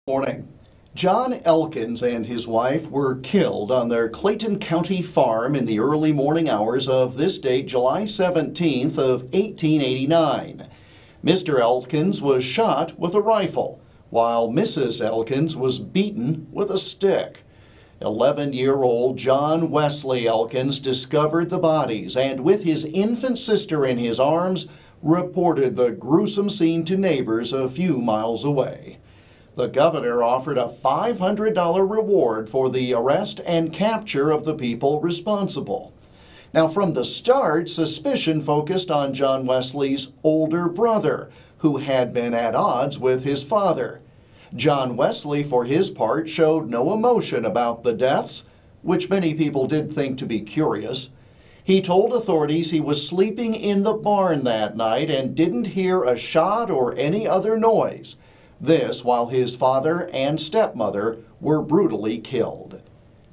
Morning. John Elkins and his wife were killed on their Clayton County farm in the early morning hours of this date, July 17th of 1889. Mr. Elkins was shot with a rifle, while Mrs. Elkins was beaten with a stick. 11-year-old John Wesley Elkins discovered the bodies and, with his infant sister in his arms, reported the gruesome scene to neighbors a few miles away. The governor offered a $500 reward for the arrest and capture of the people responsible. Now, from the start, suspicion focused on John Wesley's older brother, who had been at odds with his father. John Wesley, for his part, showed no emotion about the deaths, which many people did think to be curious. He told authorities he was sleeping in the barn that night and didn't hear a shot or any other noise. This while his father and stepmother were brutally killed.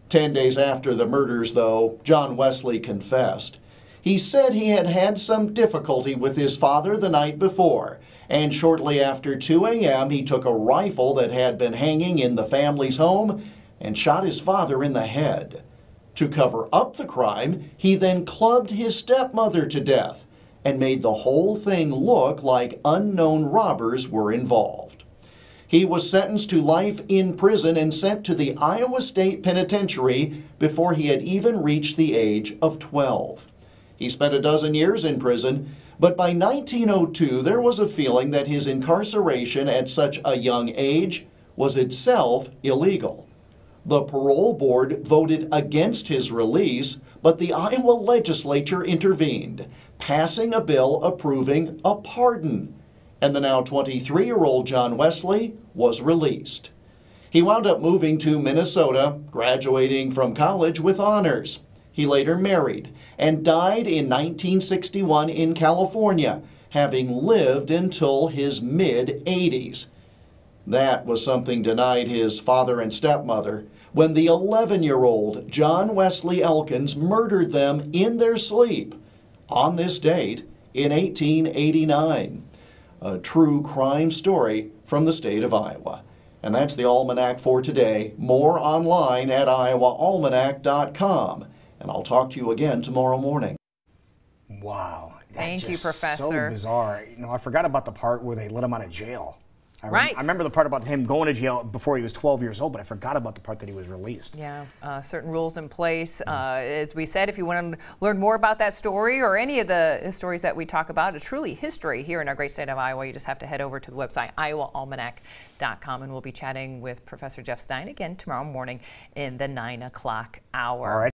10 days after the murders, though, John Wesley confessed. He said he had had some difficulty with his father the night before, and shortly after 2 a.m. he took a rifle that had been hanging in the family's home and shot his father in the head. To cover up the crime, he then clubbed his stepmother to death and made the whole thing look like unknown robbers were involved. He was sentenced to life in prison and sent to the Iowa State Penitentiary before he had even reached the age of 12. He spent a dozen years in prison, but by 1902 there was a feeling that his incarceration at such a young age was itself illegal. The parole board voted against his release, but the Iowa legislature intervened, passing a bill approving a pardon. And the now 23-year-old John Wesley was released. He wound up moving to Minnesota, graduating from college with honors. He later married and died in 1961 in California, having lived until his mid-80s. That was something denied his father and stepmother when the 11-year-old John Wesley Elkins murdered them in their sleep on this date in 1889. A true crime story from the state of Iowa. And that's the Almanac for today. More online at iowaalmanac.com. And I'll talk to you again tomorrow morning. Wow. Thank you, Professor. So bizarre. You know, I forgot about the part where they let him out of jail. Right. I remember the part about him going to jail before he was 12 years old, but I forgot about the part that he was released. Yeah, certain rules in place. As we said, if you want to learn more about that story or any of the stories that we talk about, it's truly history here in our great state of Iowa, you just have to head over to the website, iowaalmanac.com, and we'll be chatting with Professor Jeff Stein again tomorrow morning in the 9 o'clock hour. All right.